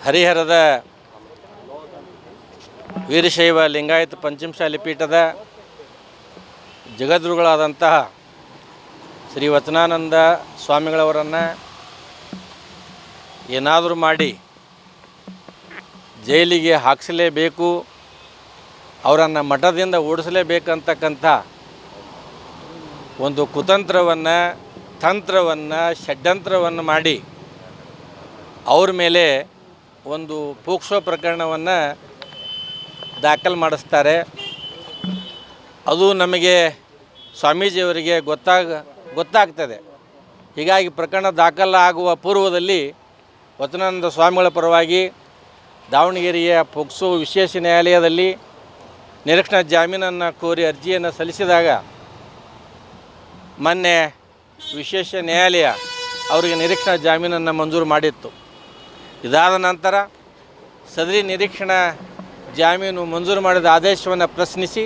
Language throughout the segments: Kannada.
ಹರಿಹರದ ವೀರಶೈವ ಲಿಂಗಾಯತ ಪಂಚಮಸಾಲಿ ಪೀಠದ ಜಗದ್ಗುರುಗಳಾದಂತಹ ಶ್ರೀ ವಚನಾನಂದ ಸ್ವಾಮಿಗಳವರನ್ನು ಏನಾದರೂ ಮಾಡಿ ಜೈಲಿಗೆ ಹಾಕಿಸಲೇಬೇಕು, ಅವರನ್ನು ಮಠದಿಂದ ಓಡಿಸಲೇಬೇಕಂತಕ್ಕಂಥ ಒಂದು ಕುತಂತ್ರವನ್ನು, ತಂತ್ರವನ್ನು, ಷಡ್ಯಂತ್ರವನ್ನು ಮಾಡಿ ಅವ್ರ ಮೇಲೆ ಒಂದು ಪೋಕ್ಸೋ ಪ್ರಕರಣವನ್ನು ದಾಖಲು ಮಾಡಿಸ್ತಾರೆ. ಅದು ನಮಗೆ ಸ್ವಾಮೀಜಿಯವರಿಗೆ ಗೊತ್ತಾಗ್ತದೆ. ಹೀಗಾಗಿ ಪ್ರಕರಣ ದಾಖಲಾಗುವ ಪೂರ್ವದಲ್ಲಿ ವಚನಾನಂದ ಸ್ವಾಮಿಗಳ ಪರವಾಗಿ ದಾವಣಗೆರೆಯ ಪೋಕ್ಸೋ ವಿಶೇಷ ನ್ಯಾಯಾಲಯದಲ್ಲಿ ನಿರೀಕ್ಷಣಾ ಜಾಮೀನನ್ನು ಕೋರಿ ಅರ್ಜಿಯನ್ನು ಸಲ್ಲಿಸಿದಾಗ ಮೊನ್ನೆ ವಿಶೇಷ ನ್ಯಾಯಾಲಯ ಅವರಿಗೆ ನಿರೀಕ್ಷಣಾ ಜಾಮೀನನ್ನು ಮಂಜೂರು ಮಾಡಿತ್ತು. ಇದಾದ ನಂತರ ಸದರಿ ನಿರೀಕ್ಷಣಾ ಜಾಮೀನು ಮಂಜೂರು ಮಾಡಿದ ಆದೇಶವನ್ನು ಪ್ರಶ್ನಿಸಿ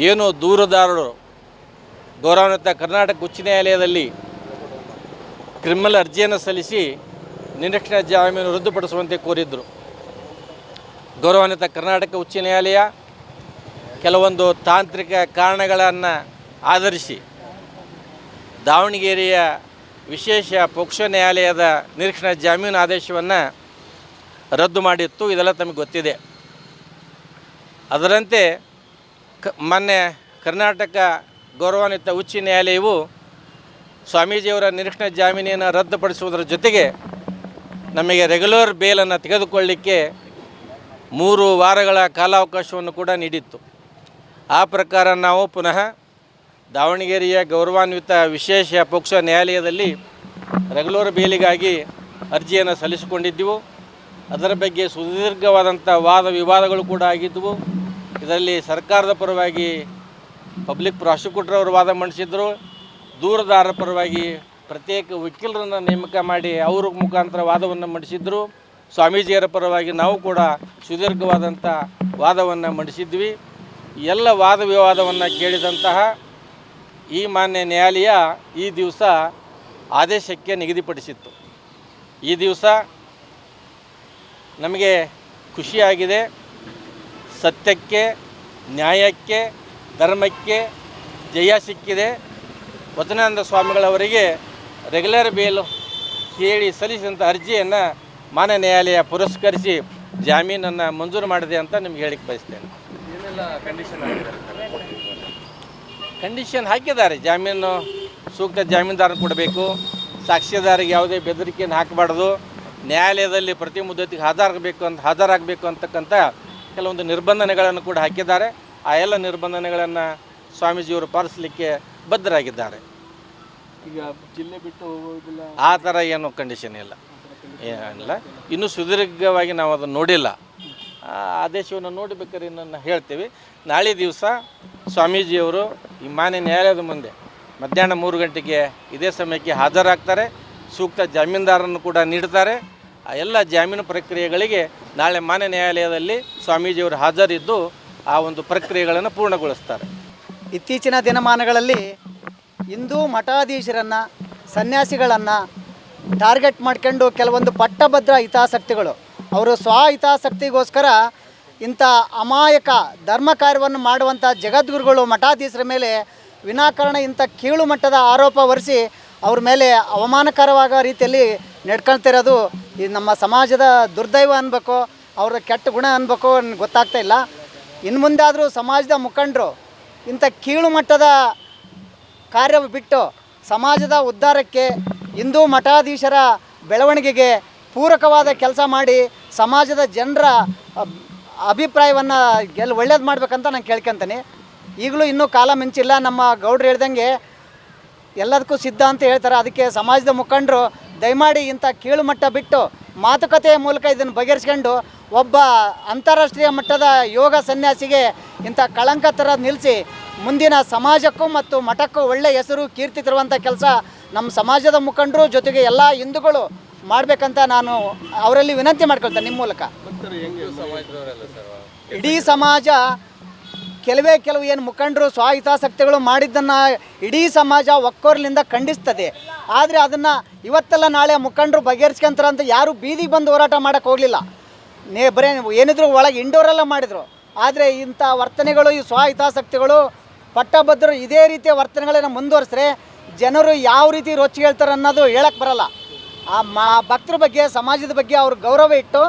ಏನು ದೂರುದಾರರು ಗೌರವಾನ್ವಿತ ಕರ್ನಾಟಕ ಉಚ್ಚ ನ್ಯಾಯಾಲಯದಲ್ಲಿ ಕ್ರಿಮಿನಲ್ ಅರ್ಜಿಯನ್ನು ಸಲ್ಲಿಸಿ ನಿರೀಕ್ಷಣಾ ಜಾಮೀನು ರದ್ದುಪಡಿಸುವಂತೆ ಕೋರಿದ್ದರು. ಗೌರವಾನ್ವಿತ ಕರ್ನಾಟಕ ಉಚ್ಚ ನ್ಯಾಯಾಲಯ ಕೆಲವೊಂದು ತಾಂತ್ರಿಕ ಕಾರಣಗಳನ್ನು ಆಧರಿಸಿ ದಾವಣಗೆರೆಯ ವಿಶೇಷ ಪೋಕ್ಸೋ ನ್ಯಾಯಾಲಯದ ನಿರೀಕ್ಷಣಾ ಜಾಮೀನು ಆದೇಶವನ್ನು ರದ್ದು ಮಾಡಿತ್ತು. ಇದೆಲ್ಲ ತಮಗೆ ಗೊತ್ತಿದೆ. ಅದರಂತೆ ಮೊನ್ನೆ ಕರ್ನಾಟಕ ಗೌರವಾನ್ವಿತ ಉಚ್ಚ ನ್ಯಾಯಾಲಯವು ಸ್ವಾಮೀಜಿಯವರ ನಿರೀಕ್ಷಣಾ ಜಾಮೀನನ್ನು ರದ್ದುಪಡಿಸುವುದರ ಜೊತೆಗೆ ನಮಗೆ ರೆಗ್ಯುಲರ್ ಬೇಲನ್ನು ತೆಗೆದುಕೊಳ್ಳಲಿಕ್ಕೆ 3 ವಾರಗಳ ಕಾಲಾವಕಾಶವನ್ನು ಕೂಡ ನೀಡಿತ್ತು. ಆ ಪ್ರಕಾರ ನಾವು ಪುನಃ ದಾವಣಗೆರೆಯ ಗೌರವಾನ್ವಿತ ವಿಶೇಷ ಪೋಕ್ಸೋ ನ್ಯಾಯಾಲಯದಲ್ಲಿ ರೆಗ್ಯುಲರ್ ಬೇಲಿಗಾಗಿ ಅರ್ಜಿಯನ್ನು ಸಲ್ಲಿಸಿಕೊಂಡಿದ್ದೆವು. ಅದರ ಬಗ್ಗೆ ಸುದೀರ್ಘವಾದಂಥ ವಾದ ವಿವಾದಗಳು ಕೂಡ ಆಗಿದ್ದವು. ಇದರಲ್ಲಿ ಸರ್ಕಾರದ ಪರವಾಗಿ ಪಬ್ಲಿಕ್ ಪ್ರಾಸಿಕ್ಯೂಟರ್ ವಾದ ಮಂಡಿಸಿದ್ರು. ದೂರುದಾರರ ಪರವಾಗಿ ಪ್ರತ್ಯೇಕ ವಕೀಲರನ್ನು ನೇಮಕ ಮಾಡಿ ಅವ್ರ ಮುಖಾಂತರ ವಾದವನ್ನು ಮಂಡಿಸಿದ್ರು. ಸ್ವಾಮೀಜಿಯರ ಪರವಾಗಿ ನಾವು ಕೂಡ ಸುದೀರ್ಘವಾದಂಥ ವಾದವನ್ನು ಮಂಡಿಸಿದ್ವಿ. ಎಲ್ಲ ವಾದ ವಿವಾದವನ್ನು ಕೇಳಿದಂತಹ ಈ ಮಾನ್ಯ ನ್ಯಾಯಾಲಯ ಈ ದಿವಸ ಆದೇಶಕ್ಕೆ ನಿಗದಿಪಡಿಸಿತ್ತು. ಈ ದಿವಸ ನಮಗೆ ಖುಷಿಯಾಗಿದೆ. ಸತ್ಯಕ್ಕೆ, ನ್ಯಾಯಕ್ಕೆ, ಧರ್ಮಕ್ಕೆ ಜಯ ಸಿಕ್ಕಿದೆ. ವಚನಾನಂದ ಸ್ವಾಮಿಗಳವರಿಗೆ ರೆಗ್ಯುಲರ್ ಬೇಲ್ ಕೇಳಿ ಸಲ್ಲಿಸಿದಂಥ ಅರ್ಜಿಯನ್ನು ಮಾನ್ಯ ನ್ಯಾಯಾಲಯ ಪುರಸ್ಕರಿಸಿ ಜಾಮೀನನ್ನು ಮಂಜೂರು ಮಾಡಿದೆ ಅಂತ ನಿಮ್ಗೆ ಹೇಳಿಕ್ಕೆ ಬಯಸ್ತೇನೆ. ಕಂಡೀಷನ್ ಹಾಕಿದ್ದಾರೆ. ಜಾಮೀನು ಸೂಕ್ತ ಜಾಮೀನುದಾರನ ಕೊಡಬೇಕು, ಸಾಕ್ಷ್ಯದಾರಿಗೆ ಯಾವುದೇ ಬೆದರಿಕೆಯನ್ನು ಹಾಕಬಾರ್ದು, ನ್ಯಾಯಾಲಯದಲ್ಲಿ ಪ್ರತಿ ಮುದ್ದತಿಗೆ ಹಾಜರಾಗಬೇಕು ಅಂತಕ್ಕಂಥ ಕೆಲವೊಂದು ನಿರ್ಬಂಧನೆಗಳನ್ನು ಕೂಡ ಹಾಕಿದ್ದಾರೆ. ಆ ಎಲ್ಲ ನಿರ್ಬಂಧನೆಗಳನ್ನು ಸ್ವಾಮೀಜಿಯವರು ಪಾಲಿಸಲಿಕ್ಕೆ ಬದ್ಧರಾಗಿದ್ದಾರೆ. ಈಗ ಜಿಲ್ಲೆ ಬಿಟ್ಟು ಹೋಗೋದಿಲ್ಲ ಆ ಥರ ಏನು ಕಂಡೀಷನ್ ಇಲ್ಲ, ಏನಿಲ್ಲ. ಇನ್ನೂ ಸುದೀರ್ಘವಾಗಿ ನಾವು ಅದನ್ನು ನೋಡಿಲ್ಲ. ಆದೇಶವನ್ನು ನೋಡಬೇಕಾದ್ರೆ ಇನ್ನನ್ನು ಹೇಳ್ತೀವಿ. ನಾಳೆ ದಿವಸ ಸ್ವಾಮೀಜಿಯವರು ಈ ಮಾನ್ಯ ನ್ಯಾಯಾಲಯದ ಮುಂದೆ ಮಧ್ಯಾಹ್ನ 3 ಗಂಟೆಗೆ ಇದೇ ಸಮಯಕ್ಕೆ ಹಾಜರಾಗ್ತಾರೆ. ಸೂಕ್ತ ಜಾಮೀನುದಾರರನ್ನು ಕೂಡ ನೀಡ್ತಾರೆ. ಆ ಎಲ್ಲ ಜಾಮೀನು ಪ್ರಕ್ರಿಯೆಗಳಿಗೆ ನಾಳೆ ಮಾನ್ಯ ನ್ಯಾಯಾಲಯದಲ್ಲಿ ಸ್ವಾಮೀಜಿಯವರು ಹಾಜರಿದ್ದು ಆ ಒಂದು ಪ್ರಕ್ರಿಯೆಗಳನ್ನು ಪೂರ್ಣಗೊಳಿಸ್ತಾರೆ. ಇತ್ತೀಚಿನ ದಿನಮಾನಗಳಲ್ಲಿ ಹಿಂದೂ ಮಠಾಧೀಶರನ್ನು, ಸನ್ಯಾಸಿಗಳನ್ನು ಟಾರ್ಗೆಟ್ ಮಾಡ್ಕೊಂಡು ಕೆಲವೊಂದು ಪಟ್ಟಭದ್ರ ಹಿತಾಸಕ್ತಿಗಳು ಅವರು ಸ್ವಹಿತಾಸಕ್ತಿಗೋಸ್ಕರ ಇಂಥ ಅಮಾಯಕ ಧರ್ಮ ಕಾರ್ಯವನ್ನು ಮಾಡುವಂಥ ಜಗದ್ಗುರುಗಳು ಮಠಾಧೀಶರ ಮೇಲೆ ವಿನಾಕಾರಣ ಇಂಥ ಕೀಳು ಮಟ್ಟದ ಆರೋಪ ಹೊರಿಸಿ ಅವ್ರ ಮೇಲೆ ಅವಮಾನಕರವಾಗೋ ರೀತಿಯಲ್ಲಿ ನಡ್ಕೊಳ್ತಿರೋದು ಈ ನಮ್ಮ ಸಮಾಜದ ದುರ್ದೈವ ಅನ್ಬೇಕು, ಅವರ ಕೆಟ್ಟ ಗುಣ ಅನ್ಬೇಕು ಗೊತ್ತಾಗ್ತಾ ಇಲ್ಲ. ಇನ್ನು ಮುಂದಾದರೂ ಸಮಾಜದ ಮುಖಂಡರು ಇಂಥ ಕೀಳು ಮಟ್ಟದ ಕಾರ್ಯ ಬಿಟ್ಟು ಸಮಾಜದ ಉದ್ಧಾರಕ್ಕೆ, ಹಿಂದೂ ಮಠಾಧೀಶರ ಬೆಳವಣಿಗೆಗೆ ಪೂರಕವಾದ ಕೆಲಸ ಮಾಡಿ ಸಮಾಜದ ಜನರ ಅಭಿಪ್ರಾಯವನ್ನು ಒಳ್ಳೇದು ಮಾಡಬೇಕಂತ ನಾನು ಕೇಳ್ಕೊತೀನಿ. ಈಗಲೂ ಇನ್ನೂ ಕಾಲ ಮಿಂಚಿಲ್ಲ. ನಮ್ಮ ಗೌಡ್ರು ಹೇಳ್ದಂಗೆ ಎಲ್ಲದಕ್ಕೂ ಸಿದ್ಧ ಅಂತ ಹೇಳ್ತಾರೆ. ಅದಕ್ಕೆ ಸಮಾಜದ ಮುಖಂಡರು ದಯಮಾಡಿ ಇಂಥ ಕೀಳು ಮಟ್ಟ ಬಿಟ್ಟು ಮಾತುಕತೆಯ ಮೂಲಕ ಇದನ್ನು ಬಗೆಹರಿಸ್ಕೊಂಡು ಒಬ್ಬ ಅಂತಾರಾಷ್ಟ್ರೀಯ ಮಟ್ಟದ ಯೋಗ ಸನ್ಯಾಸಿಗೆ ಇಂಥ ಕಳಂಕ ಥರ ನಿಲ್ಲಿಸಿ ಮುಂದಿನ ಸಮಾಜಕ್ಕೂ ಮತ್ತು ಮಠಕ್ಕೂ ಒಳ್ಳೆಯ ಹೆಸರು ಕೀರ್ತಿ ತರುವಂಥ ಕೆಲಸ ನಮ್ಮ ಸಮಾಜದ ಮುಖಂಡರು ಜೊತೆಗೆ ಎಲ್ಲ ಹಿಂದೂಗಳು ಮಾಡಬೇಕಂತ ನಾನು ಅವರಲ್ಲಿ ವಿನಂತಿ ಮಾಡ್ಕೊಳ್ತೇನೆ ನಿಮ್ಮ ಮೂಲಕ. ಇಡೀ ಸಮಾಜ ಕೆಲವು ಏನು ಮುಖಂಡರು ಸ್ವಹಿತಾಸಕ್ತಿಗಳು ಮಾಡಿದ್ದನ್ನು ಇಡೀ ಸಮಾಜ ಒಕ್ಕೊರಲಿಂದ ಖಂಡಿಸ್ತದೆ. ಆದರೆ ಅದನ್ನು ಇವತ್ತೆಲ್ಲ ನಾಳೆ ಮುಖಂಡರು ಬಗೆಹರಿಸ್ಕೊಂತಾರೆ ಅಂತ ಯಾರೂ ಬೀದಿಗೆ ಬಂದು ಹೋರಾಟ ಮಾಡೋಕ್ಕೆ ಹೋಗಲಿಲ್ಲ. ಬರೀ ಏನಿದ್ರು ಒಳಗೆ ಇಂಡೋರೆಲ್ಲ ಮಾಡಿದರು. ಆದರೆ ಇಂಥ ವರ್ತನೆಗಳು, ಈ ಸ್ವಹಿತಾಸಕ್ತಿಗಳು ಪಟ್ಟಭದ್ರರು ಇದೇ ರೀತಿಯ ವರ್ತನೆಗಳನ್ನು ಮುಂದುವರಿಸಿದ್ರೆ ಜನರು ಯಾವ ರೀತಿ ರೊಚ್ಚಿಗೆ ಹೇಳ್ತಾರೆ ಅನ್ನೋದು ಹೇಳಕ್ಕೆ ಬರಲ್ಲ. ಭಕ್ತರ ಬಗ್ಗೆ, ಸಮಾಜದ ಬಗ್ಗೆ ಅವ್ರ ಗೌರವ ಇಟ್ಟು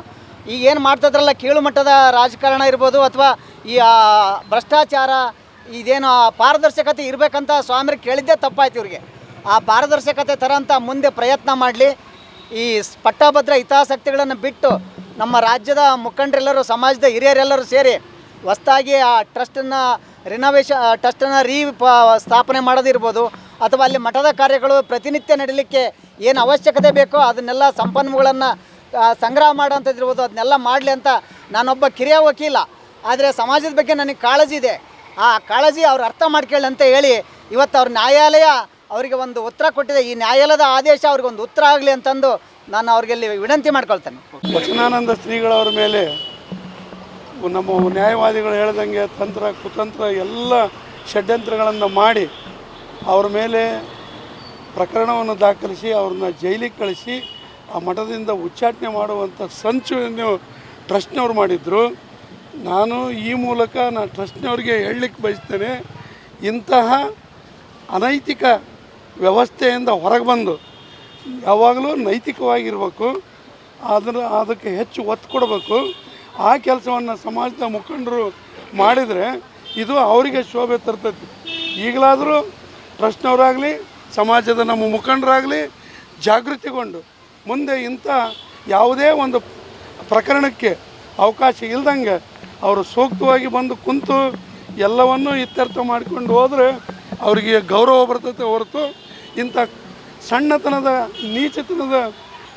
ಈಗ ಏನು ಮಾಡ್ತಿದ್ರಲ್ಲ, ಕೀಳು ಮಟ್ಟದ ರಾಜಕಾರಣ ಇರ್ಬೋದು ಅಥವಾ ಈ ಭ್ರಷ್ಟಾಚಾರ, ಇದೇನು ಪಾರದರ್ಶಕತೆ ಇರಬೇಕಂತ ಸ್ವಾಮಿಯರು ಕೇಳಿದ್ದೇ ತಪ್ಪಾಯ್ತು. ಇವ್ರಿಗೆ ಆ ಪಾರದರ್ಶಕತೆ ತರಂತ ಮುಂದೆ ಪ್ರಯತ್ನ ಮಾಡಲಿ. ಈ ಪಟ್ಟಭದ್ರ ಹಿತಾಸಕ್ತಿಗಳನ್ನು ಬಿಟ್ಟು ನಮ್ಮ ರಾಜ್ಯದ ಮುಖಂಡರೆಲ್ಲರೂ, ಸಮಾಜದ ಹಿರಿಯರೆಲ್ಲರೂ ಸೇರಿ ಹೊಸದಾಗಿ ಆ ಟ್ರಸ್ಟನ್ನು ಟ್ರಸ್ಟನ್ನು ಸ್ಥಾಪನೆ ಮಾಡೋದಿರ್ಬೋದು ಅಥವಾ ಅಲ್ಲಿ ಮಠದ ಕಾರ್ಯಗಳು ಪ್ರತಿನಿತ್ಯ ನಡೀಲಿಕ್ಕೆ ಏನು ಅವಶ್ಯಕತೆ ಬೇಕೋ ಅದನ್ನೆಲ್ಲ ಸಂಪನ್ಮೂಲಗಳನ್ನು ಸಂಗ್ರಹ ಮಾಡೋಂಥದ್ದಿರ್ಬೋದು, ಅದನ್ನೆಲ್ಲ ಮಾಡಲಿ ಅಂತ ನಾನೊಬ್ಬ ಕಿರಿಯ ವಕೀಲ. ಆದರೆ ಸಮಾಜದ ಬಗ್ಗೆ ನನಗೆ ಕಾಳಜಿ ಇದೆ. ಆ ಕಾಳಜಿ ಅವ್ರು ಅರ್ಥ ಮಾಡ್ಕೊಳ್ಳಿ ಅಂತ ಹೇಳಿ ಇವತ್ತು ಅವ್ರ ನ್ಯಾಯಾಲಯ ಅವರಿಗೆ ಒಂದು ಉತ್ತರ ಕೊಟ್ಟಿದೆ. ಈ ನ್ಯಾಯಾಲಯದ ಆದೇಶ ಅವ್ರಿಗೆ ಒಂದು ಉತ್ತರ ಆಗಲಿ ಅಂತಂದು ನಾನು ಅವ್ರಿಗೆ ಇಲ್ಲಿ ವಿನಂತಿ ಮಾಡ್ಕೊಳ್ತೇನೆ. ವಚನಾನಂದ ಶ್ರೀಗಳವರ ಮೇಲೆ ನಮ್ಮ ನ್ಯಾಯವಾದಿಗಳು ಹೇಳ್ದಂಗೆ ತಂತ್ರ ಕುತಂತ್ರ ಎಲ್ಲ ಷಡ್ಯಂತ್ರಗಳನ್ನು ಮಾಡಿ ಅವ್ರ ಮೇಲೆ ಪ್ರಕರಣವನ್ನು ದಾಖಲಿಸಿ ಅವ್ರನ್ನ ಜೈಲಿಗೆ ಕಳಿಸಿ ಆ ಮಠದಿಂದ ಉಚ್ಚಾಟನೆ ಮಾಡುವಂಥ ಸಂಚನ್ನು ಟ್ರಸ್ಟ್ನವ್ರು ಮಾಡಿದ್ರು. ನಾನು ಈ ಮೂಲಕ ಟ್ರಸ್ಟ್ನವ್ರಿಗೆ ಹೇಳಲಿಕ್ಕೆ ಬಯಸ್ತೇನೆ, ಇಂತಹ ಅನೈತಿಕ ವ್ಯವಸ್ಥೆಯಿಂದ ಹೊರಗೆ ಬಂದು ಯಾವಾಗಲೂ ನೈತಿಕವಾಗಿರಬೇಕು, ಅದಕ್ಕೆ ಹೆಚ್ಚು ಒತ್ತು ಕೊಡಬೇಕು. ಆ ಕೆಲಸವನ್ನು ಸಮಾಜದ ಮುಖಂಡರು ಮಾಡಿದರೆ ಇದು ಅವರಿಗೆ ಶೋಭೆ ತರ್ತೈತಿ. ಈಗಲಾದರೂ ಟ್ರಸ್ಟ್ನವರಾಗಲಿ ಸಮಾಜದ ನಮ್ಮ ಮುಖಂಡರಾಗಲಿ ಜಾಗೃತಿಗೊಂಡು ಮುಂದೆ ಇಂಥ ಯಾವುದೇ ಒಂದು ಪ್ರಕರಣಕ್ಕೆ ಅವಕಾಶ ಇಲ್ದಂಗೆ ಅವರು ಸೂಕ್ತವಾಗಿ ಬಂದು ಕುಂತು ಎಲ್ಲವನ್ನೂ ಇತ್ಯರ್ಥ ಮಾಡಿಕೊಂಡು ಹೋದರೆ ಅವರಿಗೆ ಗೌರವ ಬರ್ತೈತೆ ಹೊರತು ಇಂಥ ಸಣ್ಣತನದ ನೀಚತನದ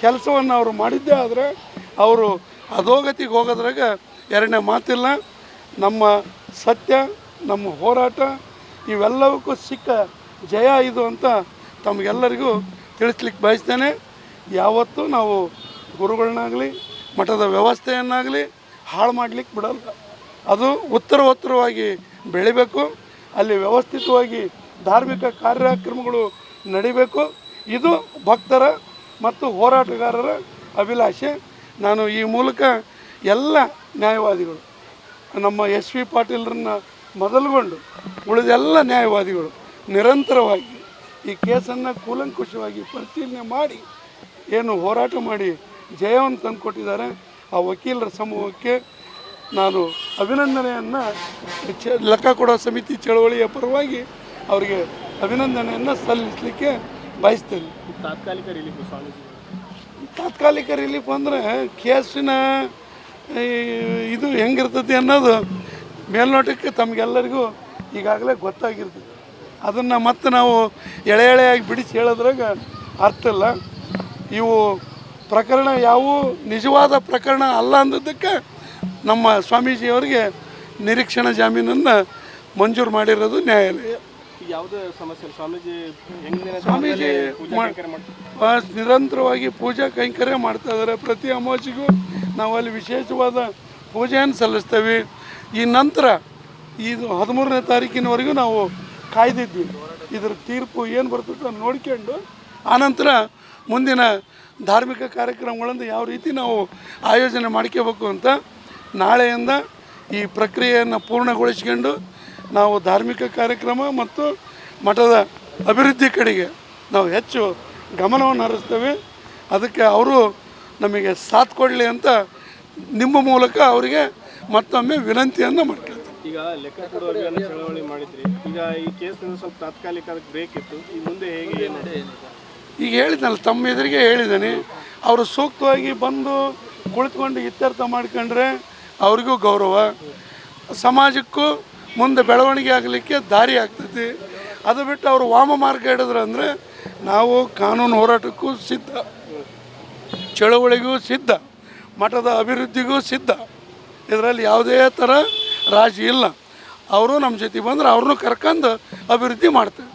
ಕೆಲಸವನ್ನು ಅವರು ಮಾಡಿದ್ದೇ ಆದರೆ ಅವರು ಅಧೋಗತಿಗೆ ಹೋಗೋದ್ರಾಗ ಎರಡನೇ ಮಾತಿಲ್ಲ. ನಮ್ಮ ಸತ್ಯ, ನಮ್ಮ ಹೋರಾಟ ಇವೆಲ್ಲವಕ್ಕೂ ಸಿಕ್ಕ ಜಯ ಇದು ಅಂತ ತಮಗೆಲ್ಲರಿಗೂ ತಿಳಿಸ್ಲಿಕ್ಕೆ ಬಯಸ್ತೇನೆ. ಯಾವತ್ತೂ ನಾವು ಗುರುಗಳನ್ನಾಗಲಿ ಮಠದ ವ್ಯವಸ್ಥೆಯನ್ನಾಗಲಿ ಹಾಳು ಮಾಡಲಿಕ್ಕೆ ಬಿಡಲ್ಲ. ಅದು ಉತ್ತರವಾಗಿ ಬೆಳಿಬೇಕು. ಅಲ್ಲಿ ವ್ಯವಸ್ಥಿತವಾಗಿ ಧಾರ್ಮಿಕ ಕಾರ್ಯಕ್ರಮಗಳು ನಡಿಬೇಕು. ಇದು ಭಕ್ತರ ಮತ್ತು ಹೋರಾಟಗಾರರ ಅಭಿಲಾಷೆ. ನಾನು ಈ ಮೂಲಕ ಎಲ್ಲ ನ್ಯಾಯವಾದಿಗಳು, ನಮ್ಮ ಎಸ್ ವಿ ಪಾಟೀಲ್ರನ್ನ ಮೊದಲುಗೊಂಡು ಉಳಿದೆಲ್ಲ ನ್ಯಾಯವಾದಿಗಳು ನಿರಂತರವಾಗಿ ಈ ಕೇಸನ್ನು ಕೂಲಂಕುಷವಾಗಿ ಪರಿಶೀಲನೆ ಮಾಡಿ ಏನು ಹೋರಾಟ ಮಾಡಿ ಜಯವನ್ನು ತಂದುಕೊಟ್ಟಿದ್ದಾರೆ ಆ ವಕೀಲರ ಸಮೂಹಕ್ಕೆ ನಾನು ಅಭಿನಂದನೆಯನ್ನು ಲೆಕ್ಕ ಕೊಡೋ ಸಮಿತಿ ಚಳವಳಿಯ ಪರವಾಗಿ ಅವರಿಗೆ ಅಭಿನಂದನೆಯನ್ನು ಸಲ್ಲಿಸಲಿಕ್ಕೆ ಬಯಸ್ತೇನೆ. ತಾತ್ಕಾಲಿಕ ರಿಲೀಫ್ ಅಂದರೆ ಕೇಸಿನ ಇದು ಹೆಂಗಿರ್ತದೆ ಅನ್ನೋದು ಮೇಲ್ನೋಟಕ್ಕೆ ತಮಗೆಲ್ಲರಿಗೂ ಈಗಾಗಲೇ ಗೊತ್ತಾಗಿರ್ತದೆ. ಅದನ್ನು ಮತ್ತೆ ನಾವು ಎಳೆಯಾಗಿ ಬಿಡಿಸಿ ಹೇಳೋದ್ರಾಗ ಅರ್ಥ ಇಲ್ಲ. ಇವು ಪ್ರಕರಣ ಯಾವುವು ನಿಜವಾದ ಪ್ರಕರಣ ಅಲ್ಲ ಅಂದದ್ದಕ್ಕೆ ನಮ್ಮ ಸ್ವಾಮೀಜಿಯವರಿಗೆ ನಿರೀಕ್ಷಣಾ ಜಾಮೀನನ್ನು ಮಂಜೂರು ಮಾಡಿರೋದು ನ್ಯಾಯಾಲಯ. ಯಾವುದೇ ಸಮಸ್ಯೆ ಸ್ವಾಮೀಜಿ ನಿರಂತರವಾಗಿ ಪೂಜಾ ಕೈಂಕರ್ಯ ಮಾಡ್ತಾ ಇದ್ದಾರೆ. ಪ್ರತಿ ಅಮಾವಾಸ್ಯೆಗೂ ನಾವು ಅಲ್ಲಿ ವಿಶೇಷವಾದ ಪೂಜೆಯನ್ನು ಸಲ್ಲಿಸ್ತೇವೆ. ಈ ನಂತರ ಇದು 13ನೇ ತಾರೀಕಿನವರೆಗೂ ನಾವು ಕಾಯ್ದಿದ್ವಿ. ಇದರ ತೀರ್ಪು ಏನು ಬರ್ತದೆ ನೋಡ್ಕೊಂಡು ಆನಂತರ ಮುಂದಿನ ಧಾರ್ಮಿಕ ಕಾರ್ಯಕ್ರಮಗಳನ್ನು ಯಾವ ರೀತಿ ನಾವು ಆಯೋಜನೆ ಮಾಡ್ಕೋಬೇಕು ಅಂತ ನಾಳೆಯಿಂದ ಈ ಪ್ರಕ್ರಿಯೆಯನ್ನು ಪೂರ್ಣಗೊಳಿಸ್ಕೊಂಡು ನಾವು ಧಾರ್ಮಿಕ ಕಾರ್ಯಕ್ರಮ ಮತ್ತು ಮಠದ ಅಭಿವೃದ್ಧಿ ಕಡೆಗೆ ನಾವು ಹೆಚ್ಚು ಗಮನವನ್ನು ಹರಿಸ್ತೇವೆ. ಅದಕ್ಕೆ ಅವರು ನಮಗೆ ಸಾಥ್ ಕೊಡಲಿ ಅಂತ ನಿಮ್ಮ ಮೂಲಕ ಅವರಿಗೆ ಮತ್ತೊಮ್ಮೆ ವಿನಂತಿಯನ್ನು ಮಾಡ್ಕೊಳ್ತೀವಿ. ಈಗ ಲೆಕ್ಕ ಕೊಡುವ ಚಳವಳಿ ಮಾಡಿದ್ರಿ, ಈಗ ಈ ಕೇಸ್ನಿಂದ ಸ್ವಲ್ಪ ತಾತ್ಕಾಲಿಕ ಅದಕ್ಕೆ ಬ್ರೇಕ್ ಇತ್ತು, ಈ ಮುಂದೆ ಹೇಗೆ ಏನು? ಈಗ ಹೇಳಿದ್ನಲ್ಲ, ತಮ್ಮ ಎದುರಿಗೆ ಹೇಳಿದ್ದೇನೆ. ಅವರು ಸೂಕ್ತವಾಗಿ ಬಂದು ಕುಳಿತುಕೊಂಡು ಇತ್ಯರ್ಥ ಮಾಡ್ಕೊಂಡ್ರೆ ಅವ್ರಿಗೂ ಗೌರವ, ಸಮಾಜಕ್ಕೂ ಮುಂದೆ ಬೆಳವಣಿಗೆ ಆಗಲಿಕ್ಕೆ ದಾರಿ ಆಗ್ತೈತಿ. ಅದು ಬಿಟ್ಟು ಅವರು ವಾಮ ಮಾರ್ಗ ಹಿಡಿದ್ರು ಅಂದರೆ ನಾವು ಕಾನೂನು ಹೋರಾಟಕ್ಕೂ ಸಿದ್ಧ, ಚಳವಳಿಗೂ ಸಿದ್ಧ, ಮಠದ ಅಭಿವೃದ್ಧಿಗೂ ಸಿದ್ಧ. ಇದರಲ್ಲಿ ಯಾವುದೇ ಥರ ರಾಜಿ ಇಲ್ಲ. ಅವರು ನಮ್ಮ ಜೊತೆ ಬಂದರೆ ಅವ್ರನ್ನೂ ಕರ್ಕೊಂಡು ಅಭಿವೃದ್ಧಿ ಮಾಡ್ತೇವೆ.